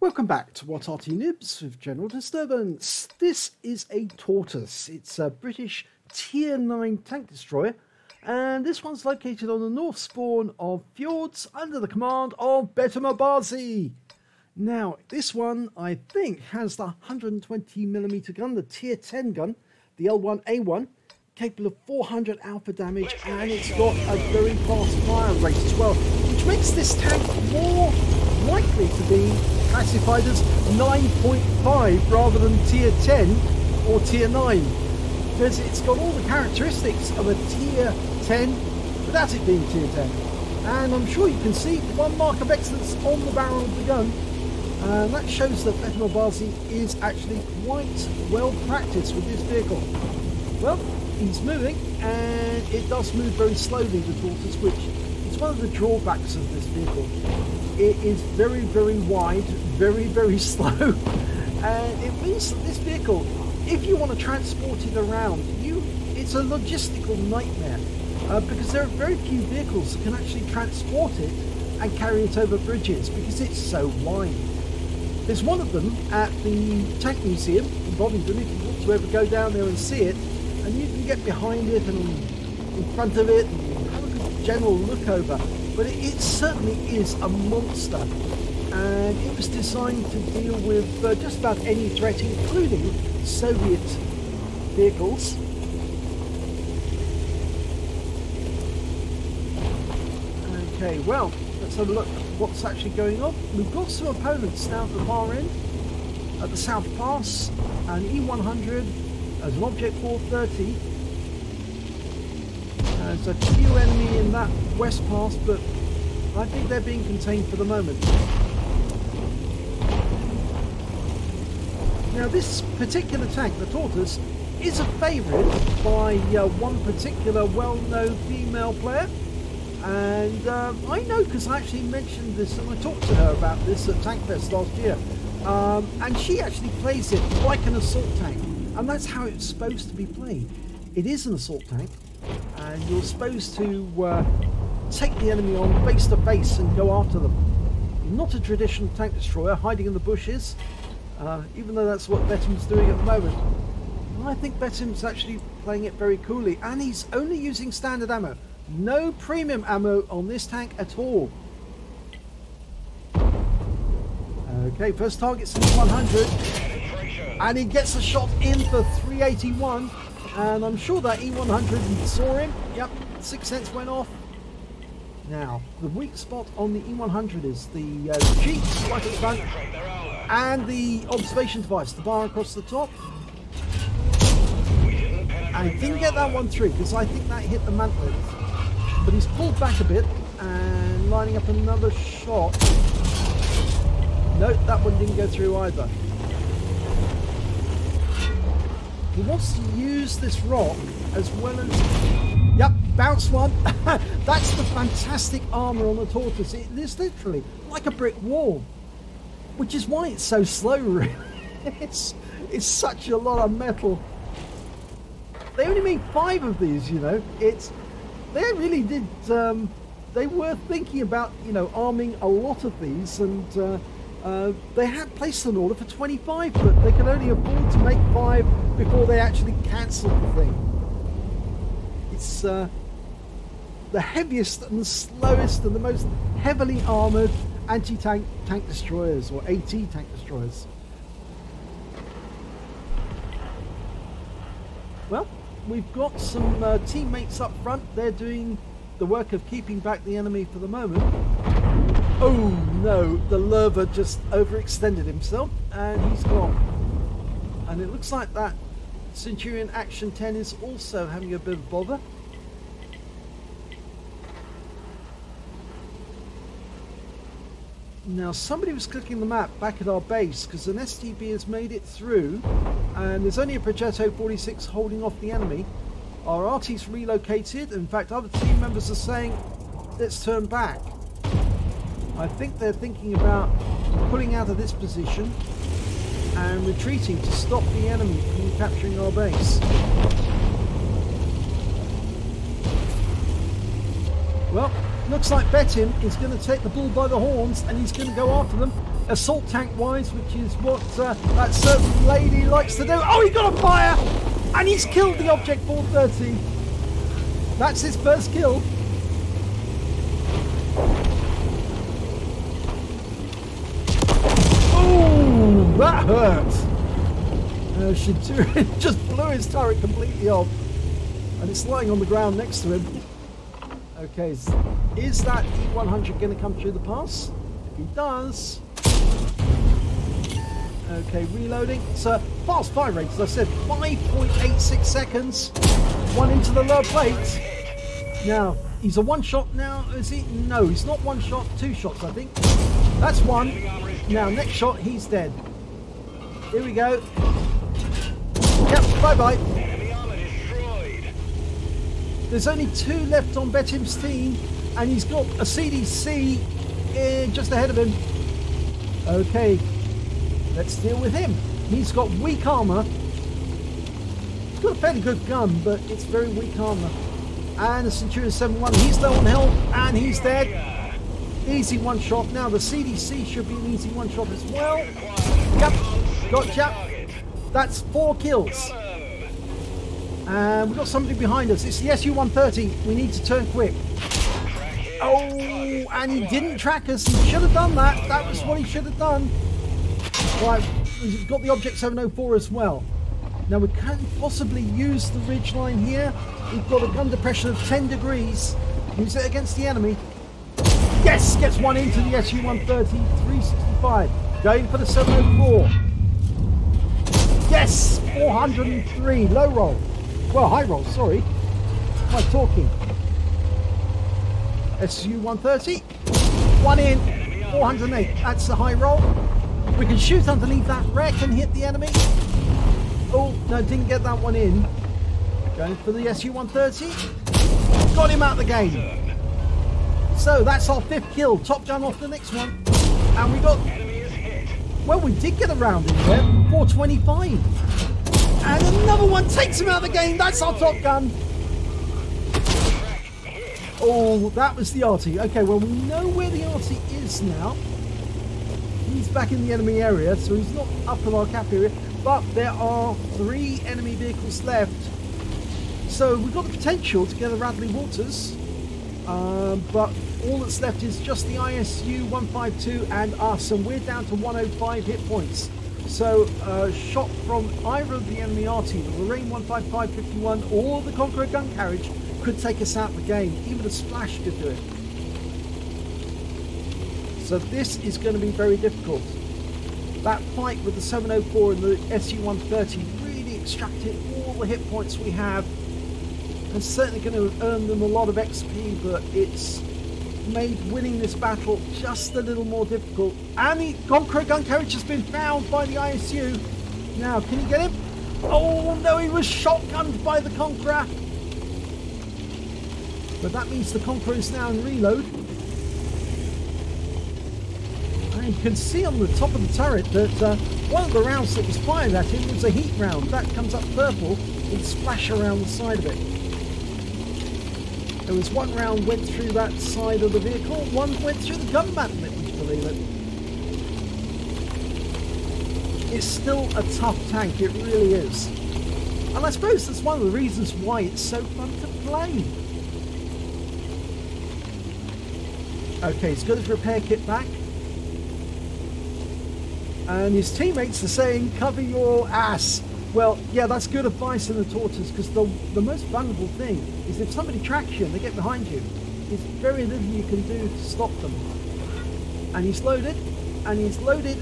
Welcome back to What Arty Noobs with General Disturbance. This is a Tortoise. It's a British Tier 9 tank destroyer, and this one's located on the north spawn of Fjords under the command of BetimAbazi. Now, this one, I think, has the 120mm gun, the Tier 10 gun, the L1A1, capable of 400 alpha damage, and it's got a very fast fire rate as well, which makes this tank more likely to be classified as 9.5 rather than Tier 10 or Tier 9, because it's got all the characteristics of a Tier 10 without it being Tier 10. And I'm sure you can see one mark of excellence on the barrel of the gun, and that shows that BetimAbazi is actually quite well practiced with this vehicle. Well, he's moving, and it does move very slowly, the Tortoise, which is one of the drawbacks of this vehicle. It is very, very wide, very, very slow, and it means that this vehicle, if you want to transport it around, it's a logistical nightmare, because there are very few vehicles that can actually transport it and carry it over bridges because it's so wide. There's one of them at the Tank Museum in Bovingdon, if you want to ever go down there and see it, and you can get behind it and in front of it and have a good general look over. But it certainly is a monster, and it was designed to deal with just about any threat, including Soviet vehicles. Okay, well, let's have a look at what's actually going on. We've got some opponents down at the far end, at the South Pass, an E100 as an Object 430. There's a few enemy in that west pass, but I think they're being contained for the moment. Now, this particular tank, the Tortoise, is a favourite by one particular well-known female player, and I know because I actually mentioned this and I talked to her about this at Tank Fest last year, and she actually plays it like an assault tank, and that's how it's supposed to be played. It is an assault tank, and you're supposed to take the enemy on face to face and go after them. Not a traditional tank destroyer hiding in the bushes, even though that's what Betim's doing at the moment. I think Betim's actually playing it very coolly, and he's only using standard ammo. No premium ammo on this tank at all. Okay, first target's in 100, and he gets a shot in for 381. And I'm sure that E100 saw him. Yep, 6 cents went off. Now, the weak spot on the E100 is the Jeep right at the front, and the observation device, the bar across the top. And he didn't get that one through because I think that hit the mantlet. But he's pulled back a bit and lining up another shot. Nope, that one didn't go through either. He wants to use this rock as well as... Yep, bounce one. That's the fantastic armour on the Tortoise. It is literally like a brick wall, which is why it's so slow, really. It's such a lot of metal. They only made 5 of these, you know. They really did... they were thinking about, you know, arming a lot of these, and... they had placed an order for 25, but they could only afford to make 5 before they actually cancelled the thing. It's the heaviest and the slowest and the most heavily armoured anti-tank tank destroyers, or AT tank destroyers. Well, we've got some teammates up front. They're doing the work of keeping back the enemy for the moment. Oh no, the lurver just overextended himself and he's gone. And it looks like that Centurion Action 10 is also having a bit of bother. Now, somebody was clicking the map back at our base because an STB has made it through, and there's only a Progetto 46 holding off the enemy. Our Arty's relocated. In fact, other team members are saying, let's turn back. I think they're thinking about pulling out of this position and retreating to stop the enemy from capturing our base. Well, Looks like Betim is going to take the bull by the horns and he's going to go after them. Assault tank wise, which is what that certain lady likes to do. Oh, he got a fire! And he's killed the Object 430. That's his first kill. Oh, that hurt. Shinturi just blew his turret completely off. And it's lying on the ground next to him. Okay, is that E100 going to come through the pass? If he does... Okay, reloading. It's a fast fire rate, as I said, 5.86 seconds. One into the lower plate. Now, he's a one-shot now, is he? No, he's not one shot, two shots, I think. That's one. Now, next shot, he's dead. Here we go. Yep, bye-bye. There's only two left on Betim's team, and he's got a CDC just ahead of him. Okay. Let's deal with him. He's got weak armor. He's got a fairly good gun, but it's very weak armor. And the Centurion 7-1, he's low on health, and he's dead. Easy one shot. Now the CDC should be an easy one shot as well. Yep, gotcha. That's 4 kills. And we've got somebody behind us. It's the SU-130. We need to turn quick. Oh, and he didn't track us. He should have done that. That was what he should have done. Right, we've got the Object 704 as well. Now we can't possibly use the ridgeline here. We've got a gun depression of 10 degrees. Use it against the enemy. Yes, gets one into the SU-130, 365. Going for the 704. Yes, 403, low roll. Well, high roll, sorry. What am I talking? SU-130, one in, 408. That's the high roll. We can shoot underneath that wreck and hit the enemy. Oh, no, didn't get that one in. Going for the SU-130. Got him out of the game. So that's our 5th kill. Top Gun off the next one. And we got... Well, we did get a round in there. 425. And another one takes him out of the game. That's our Top Gun. Oh, that was the Arty. Okay, well, we know where the Arty is now. He's back in the enemy area, so he's not up in our cap area, but there are 3 enemy vehicles left. So we've got the potential to get a Radley Walters, but all that's left is just the ISU 152 and us, and we're down to 105 hit points. So a shot from either of the enemy Arty, the Lorraine 155-51 or the Conqueror gun carriage, could take us out of the game. Even a splash could do it. So this is going to be very difficult. That fight with the 704 and the SU-130 really extracted all the hit points we have. And certainly going to earn them a lot of XP, but it's made winning this battle just a little more difficult. And the Conqueror gun carriage has been found by the ISU. Now, can you get him? Oh no, he was shotgunned by the Conqueror. But that means the Conqueror is now in reload. And you can see on the top of the turret that one of the rounds that was fired at him was a heat round. That comes up purple and splash around the side of it. There was one round went through that side of the vehicle, one went through the gun battlement, if you believe it. It's still a tough tank, it really is. And I suppose that's one of the reasons why it's so fun to play. Okay, he's got his repair kit back. And his teammates are saying, cover your ass. Well, yeah, that's good advice in the Tortoise, because the most vulnerable thing is if somebody tracks you and they get behind you, there's very little you can do to stop them. And he's loaded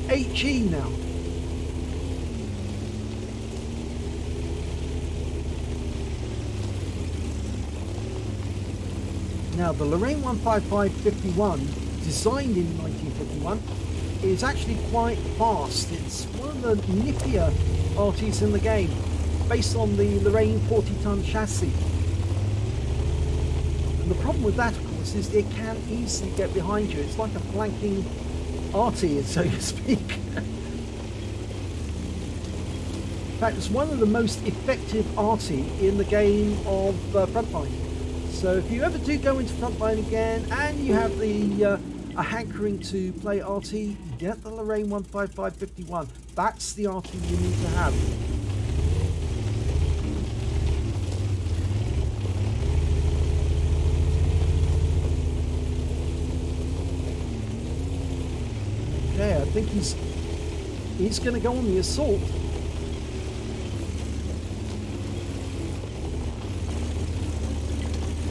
HE now. Now, the Lorraine 155-51, designed in 1951, is actually quite fast. It's one of the nippier Artys in the game, based on the Lorraine 40-ton chassis. And the problem with that, of course, is it can easily get behind you. It's like a flanking Arty, so to speak. In fact, it's one of the most effective Arty in the game of Frontline. So if you ever do go into Frontline again and you have the a hankering to play Arty, get the Lorraine 15551. That's the Arty you need to have. Okay, I think he's going to go on the assault.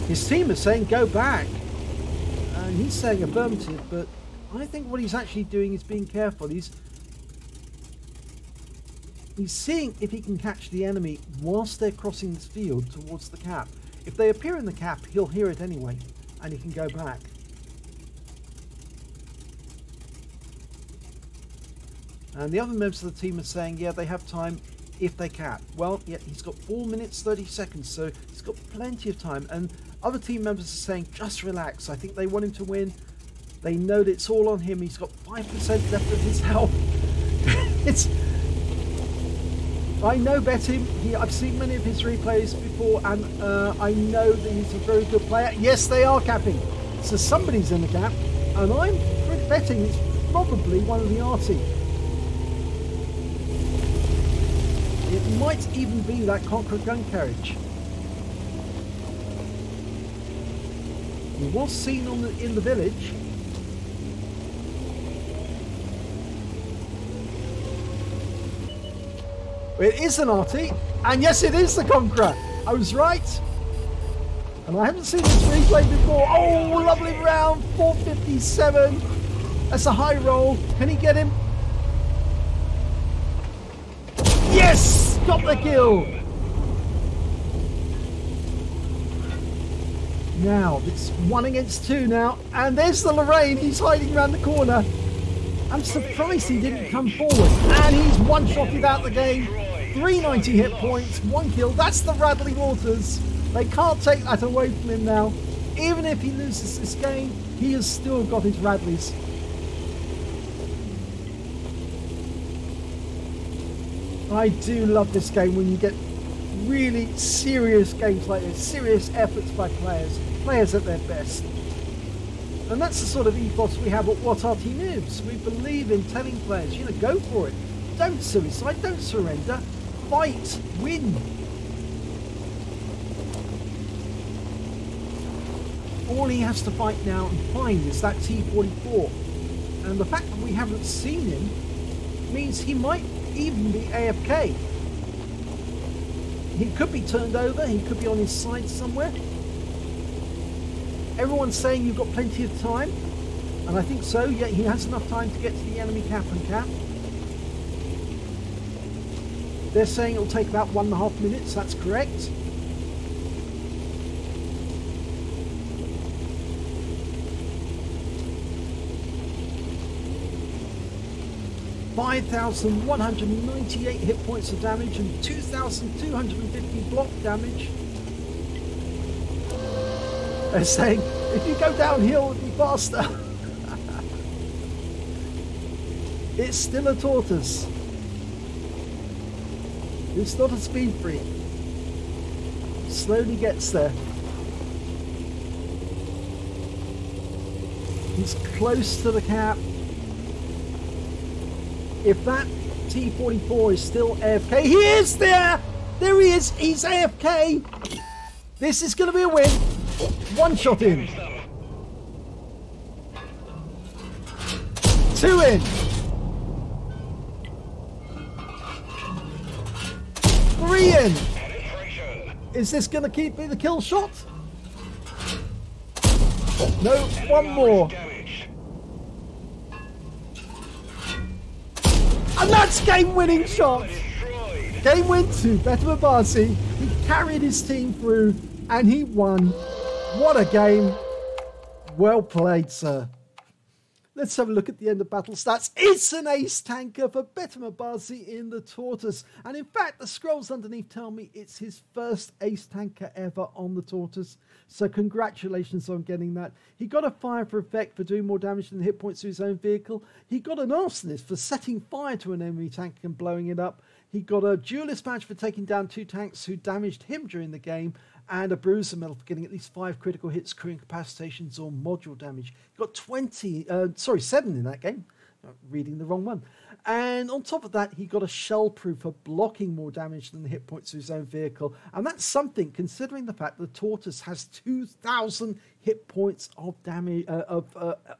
His team is saying go back, and he's saying affirmative, but I think what he's actually doing is being careful. He's seeing if he can catch the enemy whilst they're crossing this field towards the cap. If they appear in the cap, he'll hear it anyway, and he can go back. And the other members of the team are saying, yeah, they have time if they cap. Well, yeah, he's got 4 minutes 30 seconds, so he's got plenty of time. And other team members are saying, just relax. I think they want him to win. They know that it's all on him. He's got 5% left of his health. I know Betim. I've seen many of his replays before, and I know that he's a very good player. Yes, they are capping. So somebody's in the cap, and I'm betting it's probably one of the Arty. It might even be that Conqueror gun carriage. He was seen in the village. It is an Arty, and yes, it is the Conqueror. I was right. And I haven't seen this replay before. Oh, lovely round, 457. That's a high roll. Can he get him? Yes! Got the kill! Now, it's 1 against 2 now. And there's the Lorraine. He's hiding around the corner. I'm surprised he didn't come forward. And he's one-shotted out the game. 390 hit points, 1 kill. That's the Radley Walters. They can't take that away from him now. Even if he loses this game, he has still got his Radleys. I do love this game when you get really serious games like this, serious efforts by players at their best. And that's the sort of ethos we have at What Arty Noobs. We believe in telling players, you know, go for it. Don't suicide, don't surrender. Fight, win. All he has to fight now and find is that T-44. And the fact that we haven't seen him means he might even be AFK. He could be turned over, he could be on his side somewhere. Everyone's saying you've got plenty of time, and I think so. Yeah, he has enough time to get to the enemy cap and cap. They're saying it'll take about 1.5 minutes, that's correct. $5,198 hit points of damage and 2,250 block damage. They're saying, if you go downhill, it'll be faster. It's still a Tortoise. It's not a speed freak. Slowly gets there. He's close to the cap. If that T-44 is still AFK, he is there! There he is, he's AFK! This is going to be a win. One shot in. 2 in. 3 in. Is this going to keep me the kill shot? No, 1 more. And that's game-winning shot. Game win to BetimAbazi. He carried his team through and he won. What a game. Well played, sir. Let's have a look at the end of battle stats. It's an ace tanker for BetimAbazi in the Tortoise. And in fact, the scrolls underneath tell me it's his first ace tanker ever on the Tortoise. So congratulations on getting that. He got a fire for effect for doing more damage than hit points to his own vehicle. He got an arsonist for setting fire to an enemy tank and blowing it up. He got a duelist badge for taking down 2 tanks who damaged him during the game. and a bruiser medal for getting at least 5 critical hits, crew incapacitations or module damage. He got 7 in that game. Reading the wrong one. And on top of that, he got a shell proof for blocking more damage than the hit points of his own vehicle. And that's something, considering the fact that the Tortoise has 2,000 hit points of damage,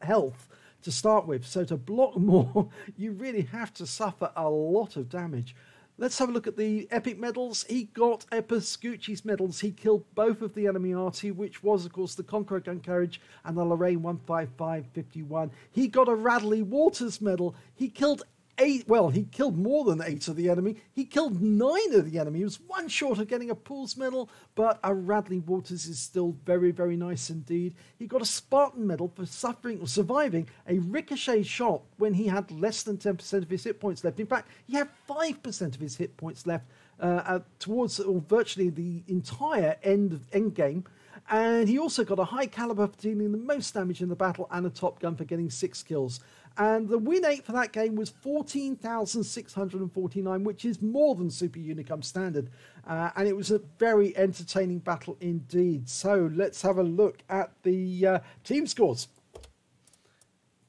health to start with. So to block more, you really have to suffer a lot of damage. Let's have a look at the epic medals. He got a Pascucci's medals. He killed both of the enemy Arty, which was, of course, the Conqueror gun carriage and the Lorraine 15551. He got a Radley Walters medal. He killed he killed more than 8 of the enemy. He killed 9 of the enemy. He was one short of getting a Pools medal, but a Radley Walters is still very, very nice indeed. He got a Spartan medal for surviving a ricochet shot when he had less than 10% of his hit points left. In fact, he had 5% of his hit points left towards virtually the entire end game. And he also got a high caliber for dealing the most damage in the battle and a Top Gun for getting 6 kills. And the win rate for that game was 14,649, which is more than Super Unicum standard. And it was a very entertaining battle indeed. So let's have a look at the team scores.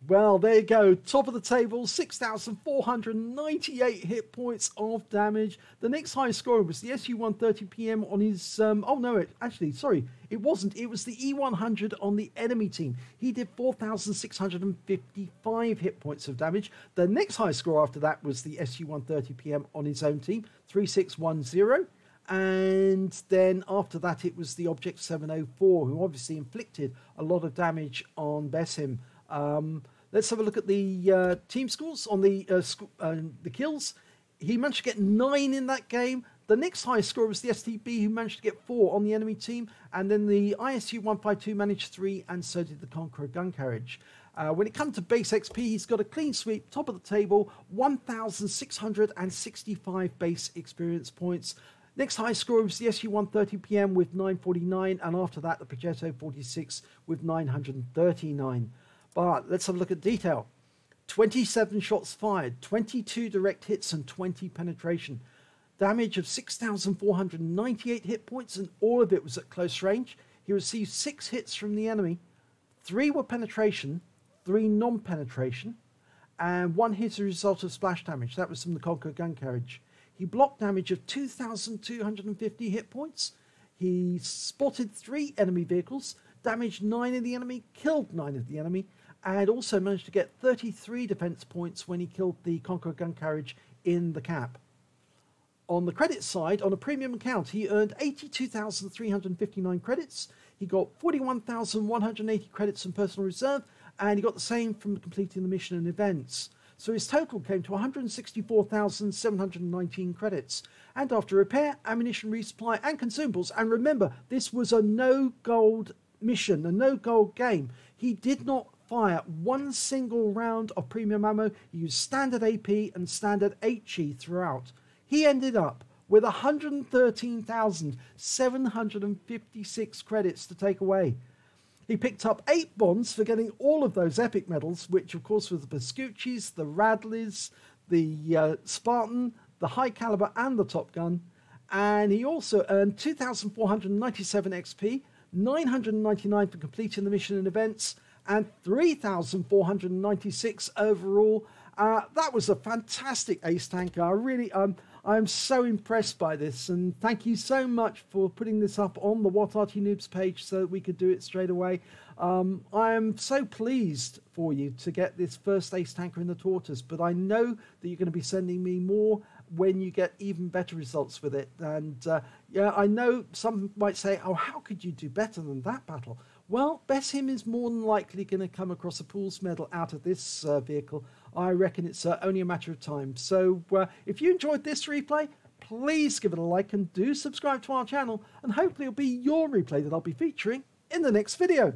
Well, there you go. Top of the table, 6,498 hit points of damage. The next highest scorer was the SU-130PM on his... it wasn't. It was the E-100 on the enemy team. He did 4,655 hit points of damage. The next highest score after that was the SU-130PM on his own team, 3610. And then after that, it was the Object 704, who obviously inflicted a lot of damage on Besim. Let's have a look at the team scores on the kills. He managed to get 9 in that game. The next highest score was the STB, who managed to get 4 on the enemy team. And then the ISU-152 managed 3, and so did the Conqueror gun carriage. When it comes to base XP, he's got a clean sweep, top of the table, 1,665 base experience points. Next highest score was the SU-130PM with 949, and after that the Progetto 46 with 939. But let's have a look at detail. 27 shots fired, 22 direct hits and 20 penetration. Damage of 6,498 hit points, and all of it was at close range. He received 6 hits from the enemy. 3 were penetration, 3 non-penetration, and 1 hit as a result of splash damage. That was from the Conqueror gun carriage. He blocked damage of 2,250 hit points. He spotted 3 enemy vehicles, damaged 9 of the enemy, killed 9 of the enemy, and also managed to get 33 defense points when he killed the Conqueror gun carriage in the cap. On the credit side, on a premium account, he earned 82,359 credits. He got 41,180 credits from personal reserve, and he got the same from completing the mission and events. So his total came to 164,719 credits. And after repair, ammunition resupply and consumables, and remember, this was a no gold mission, a no gold game. He did not fire one single round of premium ammo. He used standard AP and standard HE throughout. He ended up with 113,756 credits to take away. He picked up 8 bonds for getting all of those epic medals, which of course were the Pascucci's, the Radleys, the Spartan, the High Caliber and the Top Gun. And he also earned 2,497 XP, 999 for completing the mission and events, and 3,496 overall. That was a fantastic ace tanker. I'm so impressed by this, and thank you so much for putting this up on the What Arty Noobs page so that we could do it straight away. I am so pleased for you to get this first ace tanker in the Tortoise, but I know that you're going to be sending me more when you get even better results with it. And yeah, I know some might say, oh, how could you do better than that battle? Well, Betim is more than likely going to come across a Pools medal out of this vehicle. I reckon it's only a matter of time. So if you enjoyed this replay, please give it a like and do subscribe to our channel, and hopefully it'll be your replay that I'll be featuring in the next video.